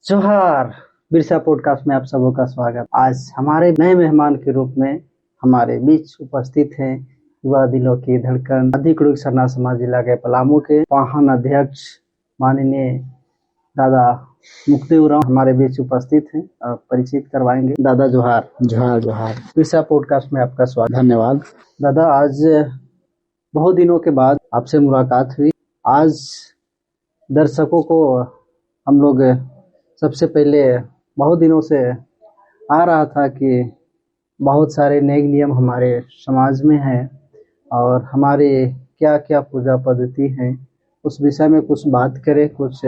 जोहार। बिरसा पॉडकास्ट में आप सबों का स्वागत। आज हमारे नए मेहमान के रूप में हमारे बीच उपस्थित हैं युवा दिलों की धड़कन अधिकृत सरना समाज जिला के पलामू के वाहन अध्यक्ष माननीय दादा मुखदेव उरांव हमारे बीच उपस्थित हैं और परिचित करवाएंगे। दादा जोहार। जोहार जोहार। बिरसा पॉडकास्ट में आपका स्वागत। धन्यवाद दादा। आज बहुत दिनों के बाद आपसे मुलाकात हुई। आज दर्शकों को हम लोग सबसे पहले बहुत दिनों से आ रहा था कि बहुत सारे नए नियम हमारे समाज में हैं और हमारे क्या क्या पूजा पद्धति हैं उस विषय में कुछ बात करें, कुछ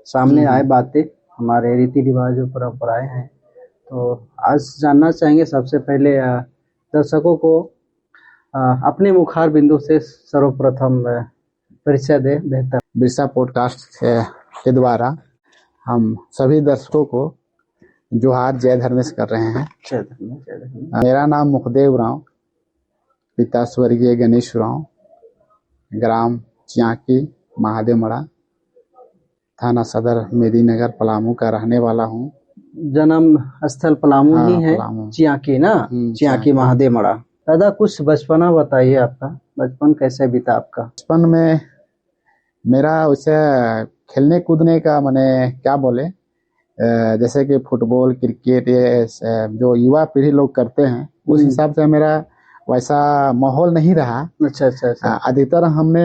सामने आए बातें, हमारे रीति रिवाज और परंपराएं हैं। तो आज जानना चाहेंगे सबसे पहले दर्शकों को अपने मुखार बिंदु से सर्वप्रथम परिचय दे बेहतर। बिरसा पॉडकास्ट के द्वारा हम सभी दर्शकों को जोहार जय धर्मेश कर रहे हैं। जय धर्मेश। मेरा नाम मुखदेव उरांव, पिता स्वर्गीय गणेश उरांव, ग्राम चियाकी महादेवमड़ा, थाना सदर मेदीनगर पलामू का रहने वाला हूँ। जन्म स्थल पलामू ही है, चियाकी ना? चियाकी महादेवमड़ा। दादा कुछ बचपना बताइए, आपका बचपन कैसे बीता आपका? बचपन में मेरा उसे खेलने कूदने का मैंने क्या बोले, जैसे कि फुटबॉल क्रिकेट ये जो युवा पीढ़ी लोग करते हैं उस हिसाब से मेरा वैसा माहौल नहीं रहा। अच्छा। अधिकतर हमने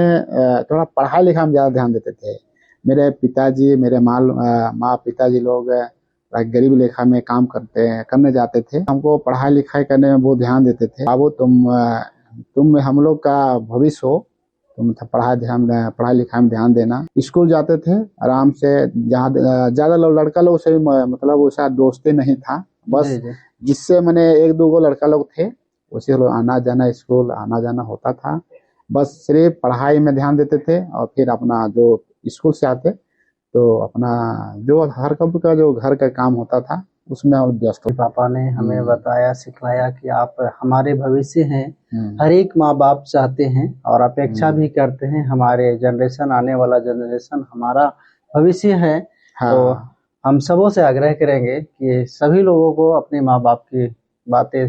थोड़ा पढ़ाई लिखाई में ज्यादा ध्यान देते थे। मेरे पिताजी, मेरे माँ पिताजी लोग गरीब लेखा में काम करने जाते थे। हमको पढ़ाई लिखाई करने में बहुत ध्यान देते थे। बाबू तुम हम लोग का भविष्य हो, तुम पढ़ाई लिखाई में ध्यान देना। स्कूल जाते थे आराम से, जहाँ ज्यादा लड़का लोग से मतलब वैसा दोस्ती नहीं था, बस जिससे मैंने एक दो गो लड़का लोग थे उसी लोग आना जाना, स्कूल आना जाना होता था। बस सिर्फ पढ़ाई में ध्यान देते थे और फिर अपना जो स्कूल से आते तो अपना जो हर कब का जो घर का काम होता था उसमें व्यस्त। पापा ने हमें बताया सिखलाया कि आप हमारे भविष्य हैं। हर एक माँ बाप चाहते हैं और अपेक्षा भी करते हैं हमारे जनरेशन, आने वाला जनरेशन हमारा भविष्य है। तो हम सबों से आग्रह करेंगे कि सभी लोगों को अपने माँ बाप की बातें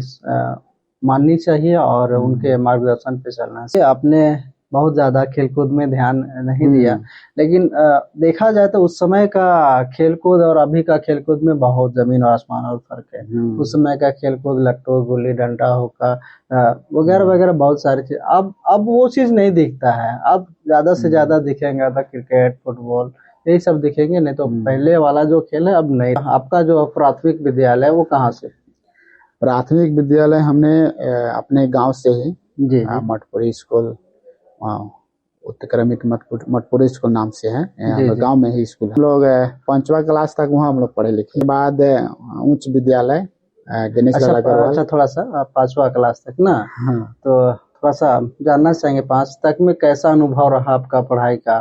माननी चाहिए और उनके मार्गदर्शन पे चलना चाहिए। आपने बहुत ज्यादा खेलकूद में ध्यान नहीं दिया, लेकिन देखा जाए तो उस समय का खेलकूद और अभी का खेलकूद में बहुत जमीन और आसमान और फर्क है। उस समय का खेलकूद लट्टू गुल्ली डंडा होका वगैरह वगैरह बहुत सारी चीज, अब वो चीज नहीं दिखता है। अब ज्यादा से ज्यादा दिखेंगे तो क्रिकेट फुटबॉल यही सब दिखेंगे, नहीं तो पहले वाला जो खेल है अब नहीं। आपका जो प्राथमिक विद्यालय है वो कहाँ से? प्राथमिक विद्यालय हमने अपने गांव से ही जी मठपुरी स्कूल, उत्क्रमित मठपुरी स्कूल नाम से है, गांव में ही स्कूल है। हम लोग 5वीं क्लास तक वहाँ हम लोग पढ़े लिखे। बाद उच्च विद्यालय गणेश लाला। अच्छा, थोड़ा सा 5वीं क्लास तक ना? तो थोड़ा सा जानना चाहेंगे 5 तक में कैसा अनुभव रहा आपका पढ़ाई का?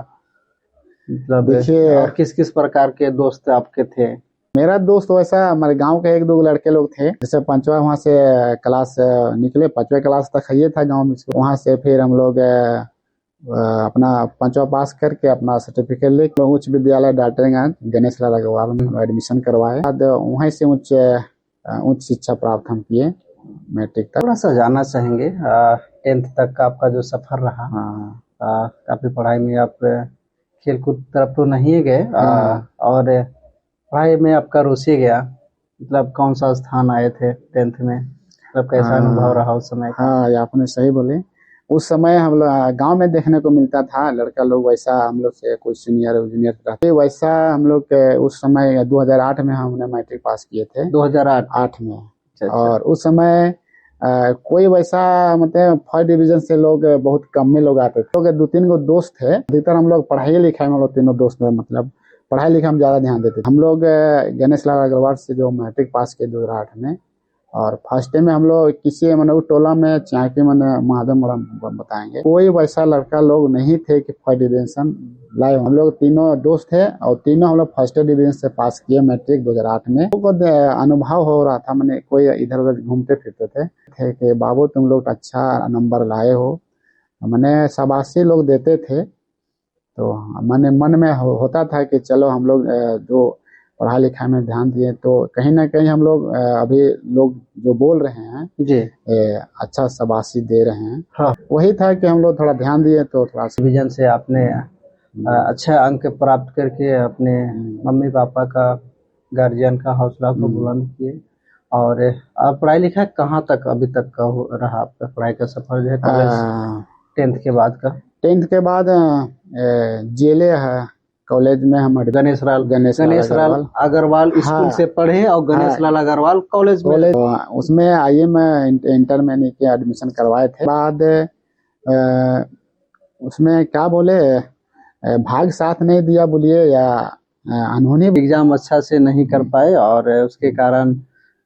मतलब देखिए, और किस किस प्रकार के दोस्त आपके थे? मेरा दोस्त वैसा हमारे गांव के एक दो लड़के लोग थे। जैसे 5वीं वहाँ से क्लास निकले, 5वीं क्लास तक ये था गांव में। वहाँ से फिर हम लोग अपना 5वीं पास करके अपना सर्टिफिकेट लेके उच्च विद्यालय डाल्टनगंज गणेश लाला अग्रवाल में एडमिशन करवाए। बाद वहीं से उच्च शिक्षा प्राप्त हम किए, मैट्रिक तक। थोड़ा सा जानना चाहेंगे 10th तक का आपका जो सफर रहा। काफी पढ़ाई में आप खेलकूद तरफ तो नहीं गए और पढ़ाई में आपका रुचि गया, मतलब कौन सा स्थान आए थे 10th में? मतलब कैसा अनुभव रहा उस समय का? हाँ, आपने सही बोले। उस समय हम लोग गांव में देखने को मिलता था लड़का लोग वैसा हम लोग से कोई सीनियर जूनियर रहते वैसा। हम लोग उस समय 2008 में हमने मैट्रिक पास किए थे। 2008 में। और उस समय कोई वैसा मतलब 1st डिवीजन से लोग बहुत कम में लोग आते थे। 2-3 गो दोस्त थे। अधिकतर हम लोग पढ़ाई लिखाई में लोग तीनों दोस्त में मतलब पढ़ाई लिखाई में ज्यादा ध्यान देते थे। हम लोग गणेश लाला अग्रवाल से जो मैट्रिक पास किए 2008 में, और फर्स्ट में हम लोग किसी टोला में चियाकी महादेवमड़ा बताएंगे, कोई वैसा लड़का लोग नहीं थे कि 1st डिवीजन लाए। हम लोग तीनों दोस्त थे और तीनों हम लोग 1st डिवीजन से पास किए मैट्रिक 2008 में। तो अनुभव हो रहा था, मैंने कोई इधर उधर घूमते फिरते थे कि बाबू तुम लोग अच्छा नंबर लाए हो, मैंने शाबाशी लोग देते थे। तो मैंने मन में होता था कि चलो हम लोग जो पढ़ाई लिखाई में ध्यान दिए तो कहीं ना कहीं हम लोग अभी लोग जो बोल रहे हैं जी। अच्छा शाबाशी दे रहे हैं। हाँ। वही था कि हम लोग थोड़ा ध्यान दिए तो थोड़ा डिवीजन से आपने अच्छा अंक प्राप्त करके अपने मम्मी पापा का, गार्जियन का हौसला को बुलंद किए। और आप पढ़ाई लिखाई कहाँ तक अभी तक का रहा आपका पढ़ाई का सफर जो है कॉलेज 10th के बाद का? 10th के बाद जेले है कॉलेज में हम गणेश लाल अग्रवाल स्कूल से पढ़े और गणेश लाल अग्रवाल कॉलेज में उसमें आइए मैं इंटर में के एडमिशन करवाए थे। बाद उसमें क्या बोले भाग साथ नहीं दिया बोलिए या अनहोनी, एग्जाम अच्छा से नहीं कर पाए और उसके कारण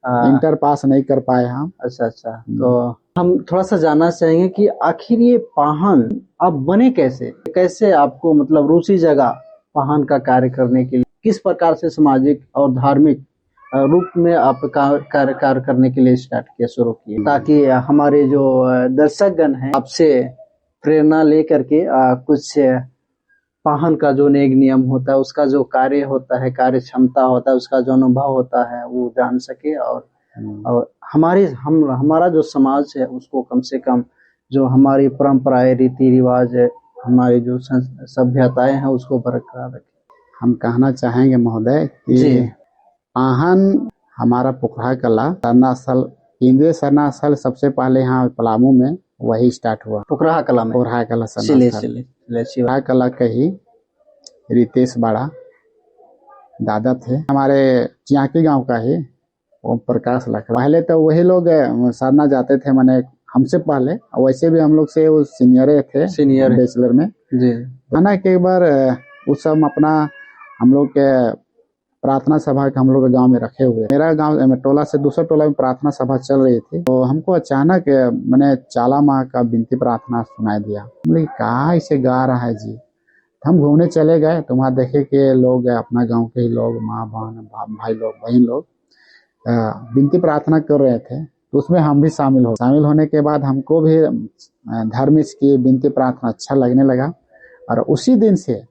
इंटर पास नहीं कर पाए हम। अच्छा। तो हम थोड़ा सा जानना चाहेंगे कि आखिर ये पाहन आप बने कैसे आपको मतलब रुचि जगा पाहन का कार्य करने के लिए? किस प्रकार से सामाजिक और धार्मिक रूप में आप कार्य करने के लिए शुरू किए, ताकि हमारे जो दर्शकगण हैं आपसे प्रेरणा लेकर के कुछ पाहन का जो नेक नियम होता है, उसका जो कार्य होता है, कार्य क्षमता होता है, उसका जो अनुभव होता है वो जान सके और हमारा जो समाज है उसको कम से कम जो हमारी परंपराएं, रीति रिवाज है, हमारी जो सभ्यताएं हैं उसको बरकरार रखे। हम कहना चाहेंगे महोदय कि पाहन हमारा पोखरा कला सरनास्थल, केंद्रीय सरनास्थल सबसे पहले यहाँ पलामू में वही स्टार्ट हुआ। पोखरा कला में पोखरा कला पोखरा कला का ही रितेश बाड़ा दादा थे, हमारे चियाकी गांव का ही ओम प्रकाश लखड़ा। पहले तो वही लोग सरना जाते थे, मैंने हमसे पहले, वैसे भी हम लोग से वो सीनियर बैचलर में जी। ना कि एक बार उस सब अपना हम लोग के प्रार्थना सभा के हम लोग गांव में रखे हुए, मेरा गांव टोला से दूसरा टोला में प्रार्थना सभा चल रही थी, तो हमको अचानक मैंने चाला माँ का विनती प्रार्थना सुनाई दिया। बोले कहा इसे गा रहा है जी। हम घूमने चले गए तो वहाँ देखे कि लोग अपना गांव के ही लोग, माँ बहन भाई लोग बहन लोग विनती प्रार्थना कर रहे थे, तो उसमें हम भी शामिल होने के बाद हमको भी धर्म की विनती प्रार्थना अच्छा लगने लगा। और उसी दिन से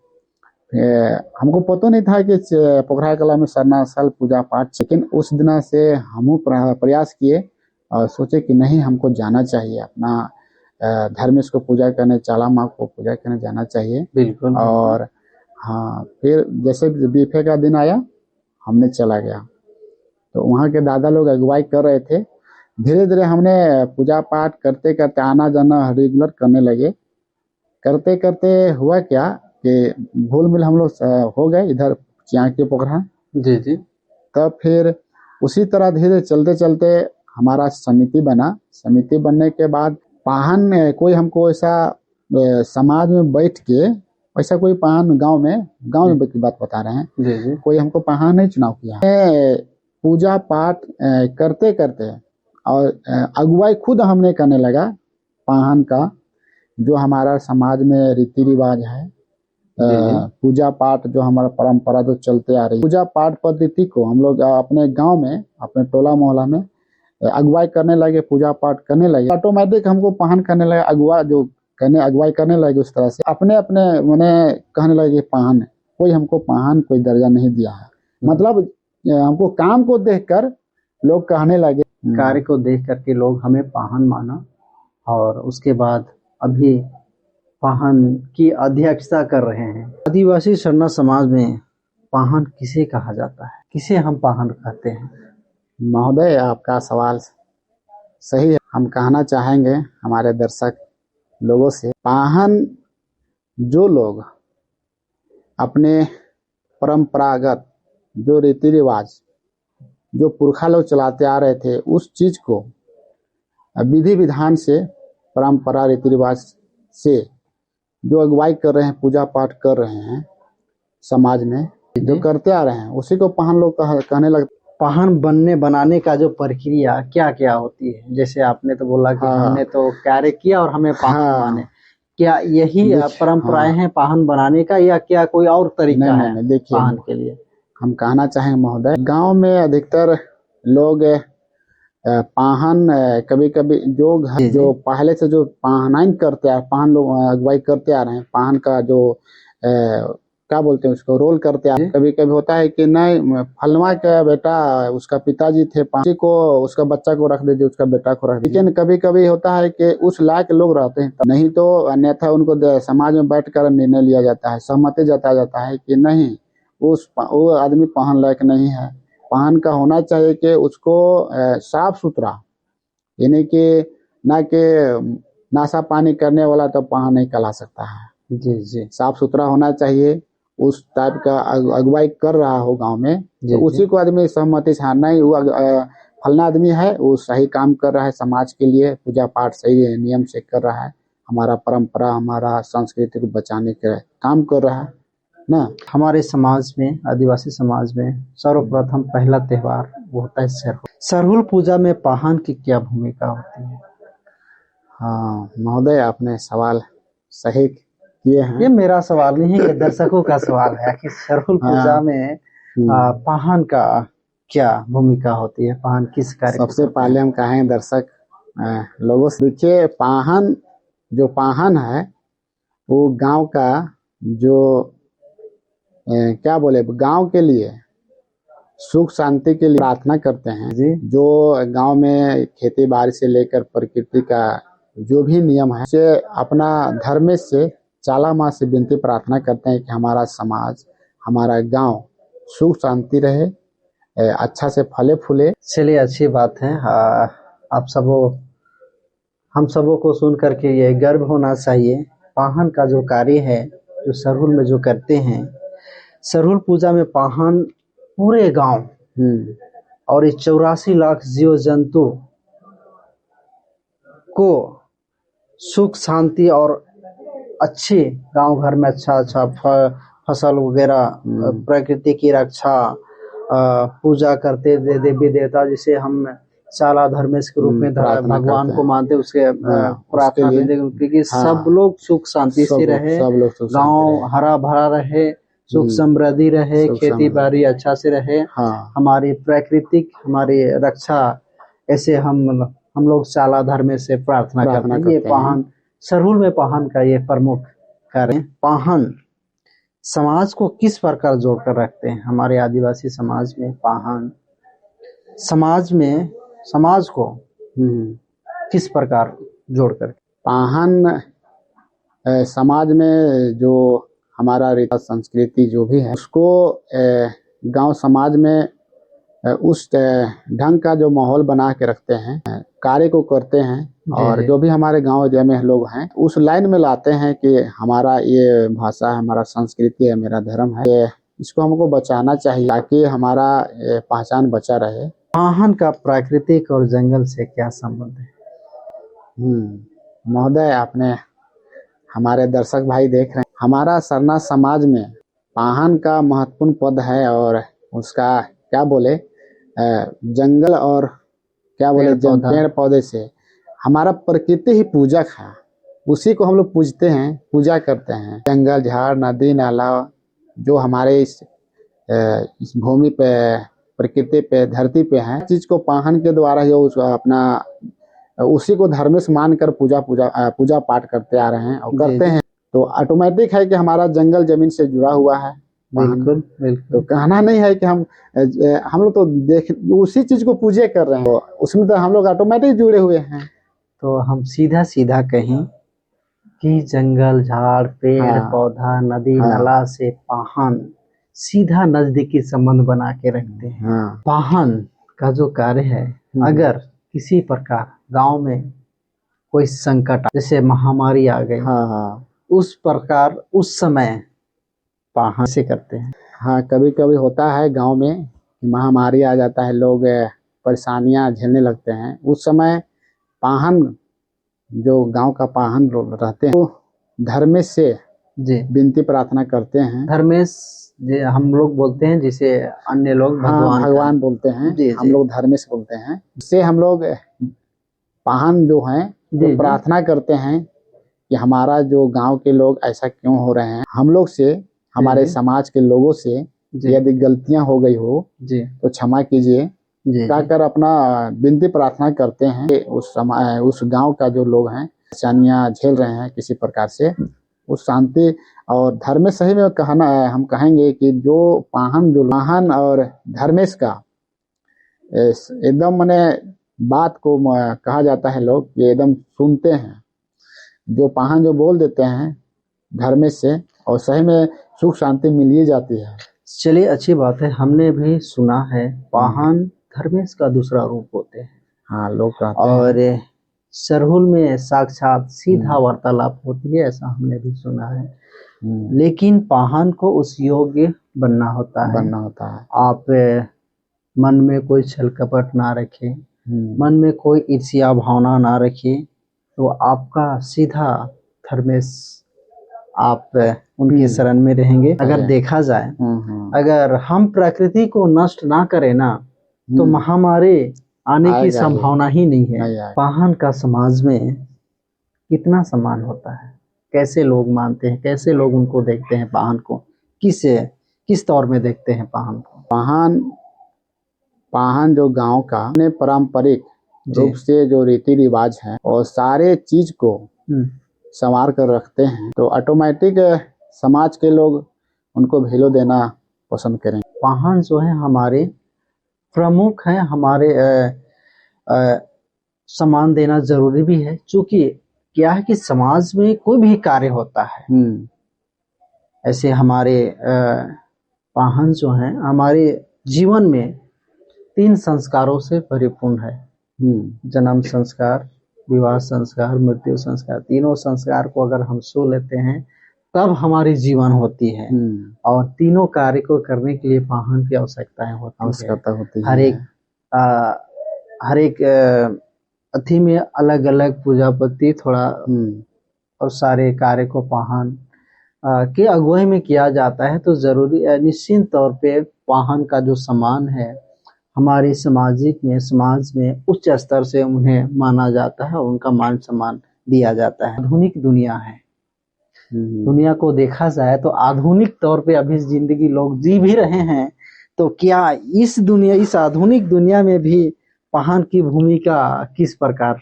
हमको पता नहीं था कि पोखरा कला में सरनास्थल पूजा पाठ, लेकिन उस दिन से हम प्रयास किए और सोचे कि नहीं हमको जाना चाहिए, अपना धर्मेश को पूजा करने, चाला माँ को पूजा करने जाना चाहिए। बिल्कुल। और हाँ, फिर जैसे बीफे का दिन आया हमने चला गया, तो वहाँ के दादा लोग अगुवाई कर रहे थे। धीरे धीरे हमने पूजा पाठ करते करते आना जाना रेगुलर करने लगे। करते करते हुआ क्या कि घुल मिल हम लोग हो गए इधर चियाकी पोखरा। जी। तब फिर उसी तरह धीरे चलते चलते हमारा समिति बना। समिति बनने के बाद पाहन में कोई हमको ऐसा समाज में बैठ के ऐसा कोई पाहन गांव में की बात बता रहे हैं जी। कोई हमको पाहन नहीं चुनाव किया। पूजा पाठ करते करते और अगुवाई खुद हमने करने लगा पाहन का, जो हमारा समाज में रीति रिवाज है, पूजा पाठ जो हमारा परंपरा जो चलते आ रही है, पूजा पाठ पद्धति को हम लोग अपने गांव में, अपने टोला मोहल्ला में अगुवाई करने लगे, पूजा पाठ करने लगे। ऑटोमेटिक हमको पाहन करने लगे, अगुवाई करने लगे। उस तरह से अपने मैंने कहने लगे पाहन, कोई हमको पाहन कोई दर्जा नहीं दिया है, मतलब हमको काम को देखकर लोग कहने लगे, कार्य को देख करके लोग हमें पाहन माना। और उसके बाद अभी पाहन की अध्यक्षता कर रहे हैं। आदिवासी सरना समाज में पाहन किसे कहा जाता है, किसे हम पाहन कहते हैं? महोदय आपका सवाल सही है। हम कहना चाहेंगे हमारे दर्शक लोगों से, पाहन जो लोग अपने परंपरागत जो रीति रिवाज जो पुरखा लोग चलाते आ रहे थे, उस चीज को विधि विधान से, परंपरा रीति रिवाज से जो अगुवाई कर रहे हैं, पूजा पाठ कर रहे हैं, समाज में जो करते आ रहे हैं, उसी को पाहन लोग कहने लगते। पाहन बनाने का जो प्रक्रिया क्या क्या होती है? जैसे आपने तो बोला कि हमने तो कार्य किया और हमें पाहन माने, क्या यही परंपराएं हैं पाहन बनाने का, या क्या कोई और तरीका है देखिए पाहन के लिए? हम कहना चाहेंगे महोदय, गांव में अधिकतर लोग पाहन कभी कभी जो पहले से जो पाहनाइन करते आ, पाहन लोग अगुवाई करते आ रहे हैं, पाहन का जो क्या बोलते हैं उसको, रोल करते हैं। कभी कभी होता है कि नहीं फलवा का बेटा, उसका पिताजी थे, किसी को उसका बच्चा को रख दीजिए, उसका बेटा को रख दीजिए। लेकिन कभी कभी होता है कि उस लायक लोग रहते हैं, नहीं तो अन्यथा उनको समाज में बैठकर निर्णय लिया जाता है, सहमति जताया जाता है कि नहीं वो आदमी पहन लायक नहीं है। पहन का होना चाहिए कि उसको साफ सुथरा, यानी कि ना कि नाशा पानी करने वाला तो पहन नहीं कहला सकता है। जी जी, साफ सुथरा होना चाहिए। उस टाइप का अगुवाई कर रहा हो गांव में तो उसी को आदमी सहमति से, हाँ नहीं वो फलना आदमी है, वो सही काम कर रहा है, समाज के लिए पूजा पाठ सही नियम से कर रहा है, हमारा परंपरा हमारा संस्कृति को बचाने के काम कर रहा है ना। हमारे समाज में, आदिवासी समाज में सर्वप्रथम पहला त्योहार वो होता है सरहुल। सरहुल पूजा में पाहन की क्या भूमिका होती है? हाँ महोदय, आपने सवाल सही किए हैं। ये मेरा सवाल नहीं है, कि दर्शकों का सवाल है कि सरहुल पूजा में पाहन का क्या भूमिका होती है, पाहन किस कार्य? सबसे पहले हम कहें दर्शक लोगों से, देखिए पाहन जो पाहन है वो गांव का जो क्या बोले, गांव के लिए सुख शांति के लिए प्रार्थना करते हैं जी। जो गांव में खेती बाड़ी से लेकर प्रकृति का जो भी नियम है से अपना धर्म से चाला माँ से विनती प्रार्थना करते हैं कि हमारा समाज हमारा गांव सुख शांति रहे, अच्छा से फले फूले। चलिए अच्छी बात है। आप सबों हम सबों को सुन करके ये गर्व होना चाहिए। पाहन का जो कार्य है जो सरहुल में जो करते हैं, सरहुल पूजा में पाहन पूरे गांव और इस 84 लाख जीव जंतु को सुख शांति और अच्छे गांव घर में अच्छा फसल वगैरह, प्रकृति की रक्षा, पूजा करते देवी देवता जिसे हम चाला धर्मेश के रूप में भगवान को मानते, उसके प्रार्थना देते क्योंकि सब लोग सुख शांति से रहे, गांव हरा भरा रहे, सुख समृद्धि रहे, खेती बाड़ी अच्छा से रहे, हमारी प्राकृतिक हमारी रक्षा, ऐसे हम लोग चाला धर्म से प्रार्थना करते हैं। ये पाहन सरहुल में पाहन का ये प्रमुख कार्य। पाहन समाज को किस प्रकार जोड़कर रखते हैं? हमारे आदिवासी समाज में पाहन समाज को किस प्रकार जोड़कर? पाहन समाज में जो हमारा रीति संस्कृति जो भी है उसको गांव समाज में उस ढंग का जो माहौल बना के रखते हैं, कार्य को करते हैं और जो भी हमारे गांव में लोग हैं उस लाइन में लाते हैं कि हमारा ये भाषा है, हमारा संस्कृति है, मेरा धर्म है, इसको हमको बचाना चाहिए ताकि हमारा पहचान बचा रहे। पाहन का प्राकृतिक और जंगल से क्या संबंध है? महोदय, आपने हमारे दर्शक भाई देख रहे हैं, हमारा सरना समाज में पाहन का महत्वपूर्ण पद है और उसका क्या बोले जंगल और क्या बोले पेड़ पौधे से हमारा प्रकृति ही पूजक है, उसी को हम लोग पूजते हैं, पूजा करते हैं। जंगल झाड़ नदी नाला जो हमारे इस भूमि पे प्रकृति पे धरती पे है, चीज को पाहन के द्वारा जो अपना उसी को धर्म से मानकर पूजा पाठ करते आ रहे हैं और करते हैं, तो ऑटोमेटिक है कि हमारा जंगल जमीन से जुड़ा हुआ है। बिल्कुल। तो कहना नहीं है कि हम लोग तो देख उसी चीज को पूजे कर रहे हैं, तो उसमें तो हम लोग ऑटोमेटिक जुड़े हुए हैं। तो हम सीधा कहें कि जंगल झाड़ पेड़ पौधा नदी नाला से पाहन सीधा नजदीकी संबंध बना के रखते हैं। पाहन का जो कार्य है, अगर किसी प्रकार गांव में कोई संकट जैसे महामारी आ गई, उस प्रकार उस समय पाहन से करते हैं। हाँ, कभी कभी होता है गांव में महामारी आ जाता है, लोग परेशानियां झेलने लगते हैं, उस समय पाहन जो गांव का पाहन रहते हैं तो धर्मेश से विनती प्रार्थना करते हैं। धर्मेश हम लोग बोलते हैं, जिसे अन्य लोग भगवान बोलते हैं, हम लोग धर्मेश बोलते हैं। इससे हम लोग पाहन जो हैं तो प्रार्थना करते हैं कि हमारा जो गांव के लोग ऐसा क्यों हो रहे हैं, हम लोग से हमारे समाज के लोगों से यदि गलतियां हो गई हो तो क्षमा कीजिए कहकर अपना विनती प्रार्थना करते हैं। उस गांव का जो लोग हैं परेशानियां झेल रहे हैं किसी प्रकार से, उस शांति और धर्मेश, सही में कहना हम कहेंगे कि जो पाहन और धर्मेश का एकदम मैंने बात को कहा जाता है, लोग ये एकदम सुनते हैं, जो पाहन जो बोल देते हैं धर्मेश से, और सही में सुख शांति मिल ही जाती है। चलिए, अच्छी बात है, हमने भी सुना है पाहन धर्मेश का दूसरा रूप होते हैं। हाँ, लोग कहते हैं। और सरहुल में साक्षात सीधा वार्तालाप होती है, ऐसा हमने भी सुना है। लेकिन पाहन को उस योग्य बनना होता है। आप मन में कोई छल कपट ना रखें, मन में कोई ईर्ष्या भावना ना रखिए, तो आपका सीधा धर्मेश आप उनके शरण में रहेंगे। अगर देखा जाए, अगर हम प्रकृति को नष्ट ना करें ना, तो महामारी आने की संभावना ही नहीं है। पाहन का समाज में कितना सम्मान होता है, कैसे लोग मानते हैं, कैसे लोग उनको देखते हैं, पाहन को किस तौर में देखते हैं पाहन को। पाहन जो गांव का अपने पारंपरिक रूप से जो रीति रिवाज है और सारे चीज को संवार कर रखते हैं, तो ऑटोमेटिक समाज के लोग उनको वैल्यू देना पसंद करें। पाहन जो है हमारे प्रमुख हैं, हमारे सम्मान देना जरूरी भी है, क्योंकि क्या है कि समाज में कोई भी कार्य होता है, ऐसे हमारे पाहन जो हैं हमारे जीवन में 3 संस्कारों से परिपूर्ण है। जन्म संस्कार, विवाह संस्कार, मृत्यु संस्कार। तीनों संस्कार को अगर हम सो लेते हैं तब हमारी जीवन होती है। और तीनों कार्य को करने के लिए पाहन की आवश्यकता होती है। हर एक अथी में अलग अलग पूजा पद्धति थोड़ा और सारे कार्य को पाहन के अगुवाई में किया जाता है। तो जरूरी निश्चित तौर पे पाहन का जो सम्मान है हमारे समाज में उच्च स्तर से उन्हें माना जाता है और उनका मान सम्मान दिया जाता है। आधुनिक दुनिया है, दुनिया को देखा जाए तो आधुनिक तौर पे अभी जिंदगी लोग जी भी रहे हैं, तो क्या इस आधुनिक दुनिया में भी पाहन की भूमिका किस प्रकार,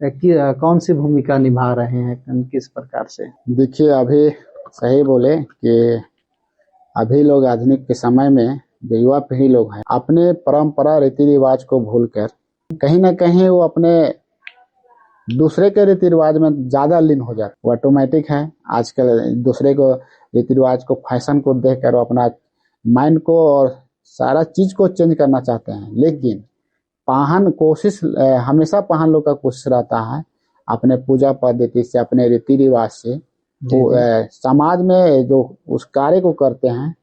कौन सी भूमिका निभा रहे हैं, किस प्रकार से? देखिए, अभी सही बोले कि अभी लोग आधुनिक के समय में जो युवा पीढ़ी लोग हैं अपने परंपरा रीति रिवाज को भूलकर कहीं ना कहीं वो अपने दूसरे के रीति रिवाज में ज्यादा लीन हो जाते। वो ऑटोमेटिक है, आजकल दूसरे को रीति रिवाज को, फैशन को देखकर वो अपना माइंड को और सारा चीज को चेंज करना चाहते हैं। लेकिन हमेशा पाहन लोग का कोशिश रहता है अपने पूजा पद्धति से, अपने रीति रिवाज से वो समाज में जो उस कार्य को करते हैं,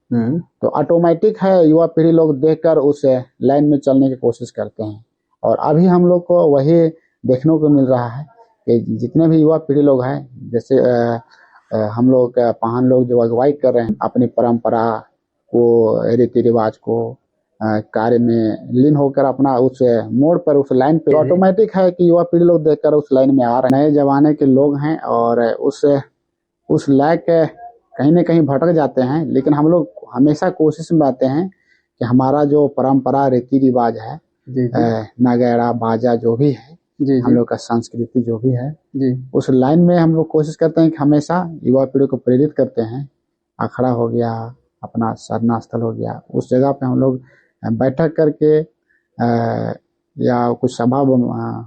तो ऑटोमेटिक है युवा पीढ़ी लोग देखकर उस लाइन में चलने की कोशिश करते हैं। और अभी हम लोग को वही देखने को मिल रहा है कि जितने भी युवा पीढ़ी लोग हैं, जैसे हम लोग पाहन लोग जो अगुवाई कर रहे हैं अपनी परंपरा को, रीति रिवाज को कार्य में लीन होकर अपना उस मोड़ पर, उस लाइन पे, ऑटोमेटिक है कि युवा पीढ़ी लोग देखकर उस लाइन में आ रहे हैं। नए जमाने के लोग हैं और उस लायक कहीं न कहीं भटक जाते हैं। लेकिन हम लोग हमेशा कोशिश में रहते हैं कि हमारा जो परंपरा रीति रिवाज है, नगेड़ा बाजा जो भी है, हम लोग का संस्कृति जो भी है, उस लाइन में हम लोग कोशिश करते हैं कि हमेशा युवा पीढ़ी को प्रेरित करते हैं। अखाड़ा हो गया, अपना साधना स्थल हो गया, उस जगह पे हम लोग बैठक करके या कुछ सभा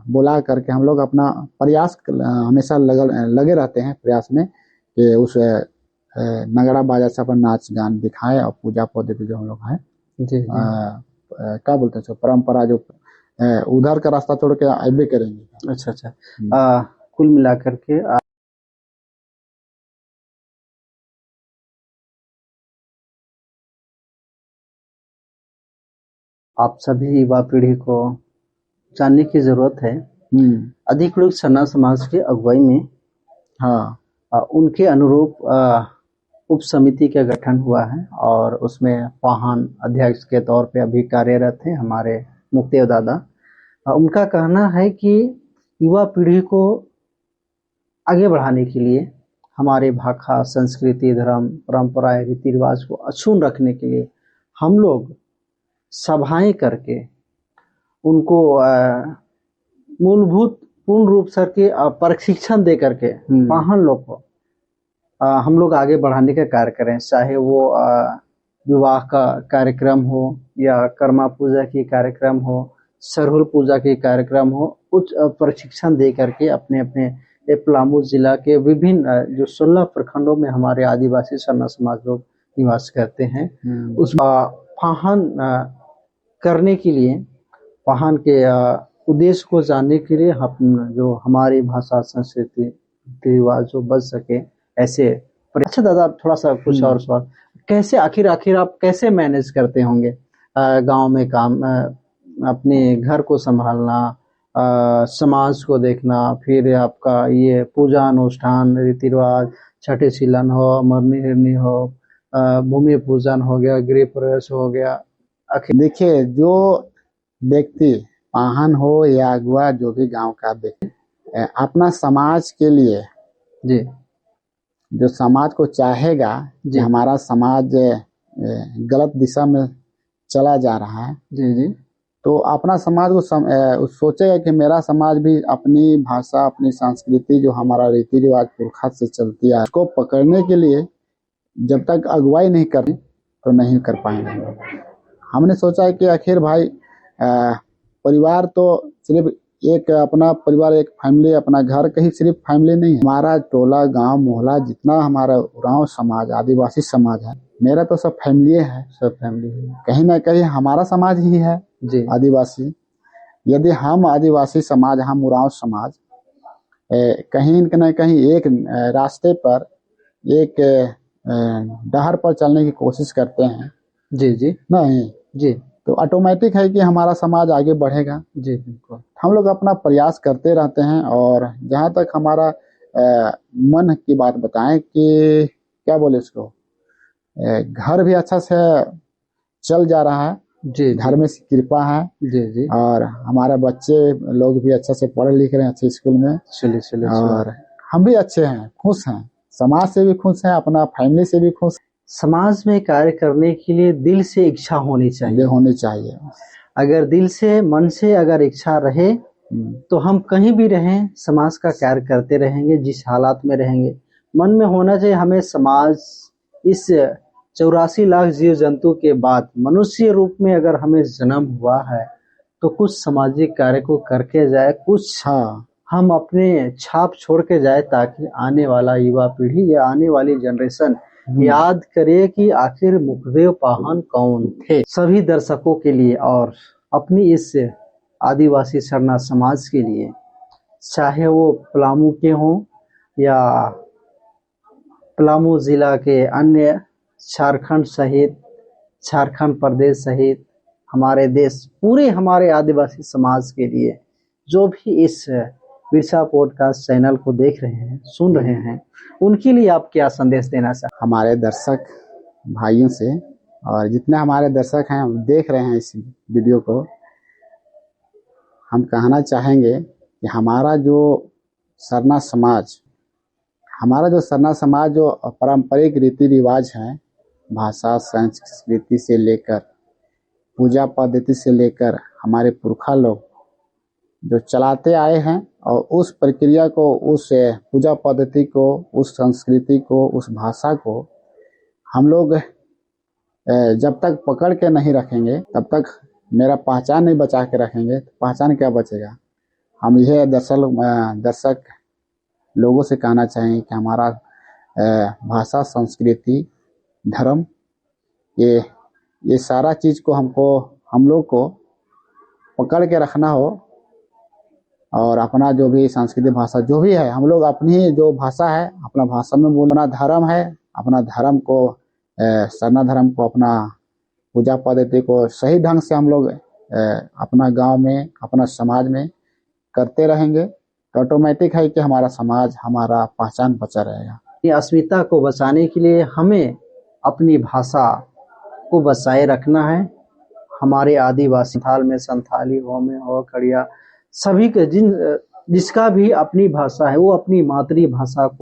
बुला करके हम लोग अपना प्रयास हमेशा लगे रहते हैं प्रयास में कि उस नगड़ा बाजा से अपन नाच गान दिखाएं और पूजा पद्धति जो हम लोग है क्या बोलते हैं परंपरा जो उधर का रास्ता छोड़ के आगे करेंगे। अच्छा। कुल मिलाकर के आप सभी युवा पीढ़ी को जानने की जरूरत है। अधिक लोग सन्ना समाज के अगुवाई में उनके अनुरूप उप समिति का गठन हुआ है और उसमें पाहन अध्यक्ष के तौर पे अभी कार्यरत हैं हमारे मुक्तिदेव दादा। उनका कहना है कि युवा पीढ़ी को आगे बढ़ाने के लिए, हमारे भाषा, संस्कृति, धर्म, परंपरा, रीति रिवाज को अक्षुण्ण रखने के लिए हम लोग सभाएं करके उनको मूलभूत पूर्ण रूप से के प्रशिक्षण दे करके पाहन लोग को हम लोग आगे बढ़ाने का कार्य करें, चाहे वो विवाह का कार्यक्रम हो या कर्मा पूजा की कार्यक्रम हो, सरहुल पूजा के कार्यक्रम हो, कुछ प्रशिक्षण दे करके अपने अपने पलामू जिला के विभिन्न जो 16 प्रखंडों में हमारे आदिवासी सरना समाज लोग निवास करते हैं, उस फाहन करने के लिए, फाहन के उद्देश्य को जानने के लिए हम जो हमारी भाषा संस्कृति रिवाज जो बच सके ऐसे। अच्छा दादा, थोड़ा सा कुछ और सवाल, कैसे आखिर आप कैसे मैनेज करते होंगे गांव में काम, अपने घर को संभालना, समाज को देखना, फिर आपका ये पूजा अनुष्ठान रीति रिवाज, छठे सीलन हो, मरनी हिरनी हो, भूमि पूजन हो गया, गृह प्रवेश हो गया। देखिए, जो व्यक्ति पाहन हो या अगुआ, जो भी गांव का व्यक्ति अपना समाज के लिए जी, जो समाज को चाहेगा कि हमारा समाज गलत दिशा में चला जा रहा है, जी जी, तो अपना समाज को सोचेगा कि मेरा समाज भी अपनी भाषा, अपनी संस्कृति, जो हमारा रीति रिवाज पुरखा से चलती है, उसको पकड़ने के लिए जब तक अगुवाई नहीं करें तो नहीं कर पाएंगे। हमने सोचा है कि आखिर भाई परिवार तो सिर्फ एक अपना परिवार, एक फैमिली, अपना घर कहीं सिर्फ फैमिली नहीं है। हमारा टोला, गांव, मोहल्ला, जितना हमारा उरांव समाज, आदिवासी समाज है, मेरा तो सब फैमिली है, सब फैमिली है, कहीं ना कहीं हमारा समाज ही है जी, आदिवासी। यदि हम आदिवासी समाज, हम उरांव समाज कहीं न कहीं एक रास्ते पर, एक डहर पर चलने की कोशिश करते हैं जी जी, नहीं जी, तो ऑटोमेटिक है कि हमारा समाज आगे बढ़ेगा। जी बिल्कुल, हम लोग अपना प्रयास करते रहते हैं। और जहाँ तक हमारा मन की बात बताएं कि क्या बोले इसको, घर भी अच्छा से चल जा रहा है जी, घर में कृपा है जी जी, और हमारे बच्चे लोग भी अच्छा से पढ़ लिख रहे हैं, अच्छे स्कूल में। चलिए और हम भी अच्छे हैं, खुश हैं, समाज से भी खुश हैं, अपना फैमिली से भी खुश। समाज में कार्य करने के लिए दिल से इच्छा होनी चाहिए। अगर दिल से, मन से अगर इच्छा रहे तो हम कहीं भी रहें, समाज का कार्य करते रहेंगे, जिस हालात में रहेंगे। मन में होना चाहिए हमें समाज, इस 84 लाख जीव जंतु के बाद मनुष्य रूप में अगर हमें जन्म हुआ है तो कुछ सामाजिक कार्य को करके जाए, कुछ हम अपने छाप छोड़ के जाए, ताकि आने वाला युवा पीढ़ी या आने वाली जनरेशन याद करे कि आखिर मुखदेव पाहन कौन थे। सभी दर्शकों के लिए और अपनी इस आदिवासी सरना समाज के लिए, चाहे वो पलामू के हों या पलामू जिला के अन्य, झारखंड सहित, झारखंड प्रदेश सहित हमारे देश, पूरे हमारे आदिवासी समाज के लिए, जो भी इस बिरसा पॉडकास्ट चैनल को देख रहे हैं, सुन रहे हैं, उनके लिए आप क्या संदेश देना चाहते? हमारे दर्शक भाइयों से, और जितने हमारे दर्शक हैं देख रहे हैं इस वीडियो को, हम कहना चाहेंगे कि हमारा जो सरना समाज, जो पारंपरिक रीति रिवाज है, भाषा संस्कृति से लेकर पूजा पद्धति से लेकर, हमारे पुरखा लोग जो चलाते आए हैं, और उस प्रक्रिया को, उस पूजा पद्धति को, उस संस्कृति को, उस भाषा को हम लोग जब तक पकड़ के नहीं रखेंगे, तब तक मेरा पहचान नहीं बचा के रखेंगे, तो पहचान क्या बचेगा। हम यह दर्शक लोगों से कहना चाहेंगे कि हमारा भाषा, संस्कृति, धर्म, ये सारा चीज को हम लोग को पकड़ के रखना हो। और अपना जो भी संस्कृति, भाषा जो भी है, हम लोग अपनी जो भाषा है, अपना भाषा में बोलना, धर्म है, अपना धर्म को, सरना धर्म को, अपना पूजा पद्धति को सही ढंग से हम लोग अपना गांव में, अपना समाज में करते रहेंगे, तो ऑटोमेटिक है कि हमारा समाज, हमारा पहचान बचा रहेगा। अस्मिता को बचाने के लिए हमें अपनी भाषा को बचाए रखना है। हमारे आदिवासी थाल में, संथाली हो में हो, खड़िया, सभी के जिसका भी अपनी भाषा है, वो अपनी मातृभाषा को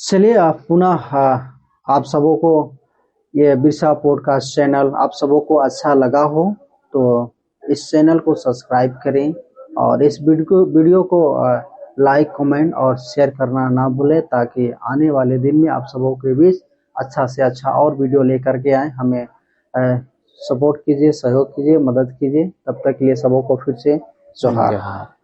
चलिए पुनः आप सबों को ये बिरसा पॉडकास्ट चैनल आप सबों को अच्छा लगा हो तो इस चैनल को सब्सक्राइब करें और इस वीडियो को लाइक कमेंट और शेयर करना ना भूलें, ताकि आने वाले दिन में आप सबों के बीच अच्छा से अच्छा और वीडियो लेकर के आए। हमें सपोर्ट कीजिए, सहयोग कीजिए, मदद कीजिए। तब तक के लिए सबों को फिर से जोहार।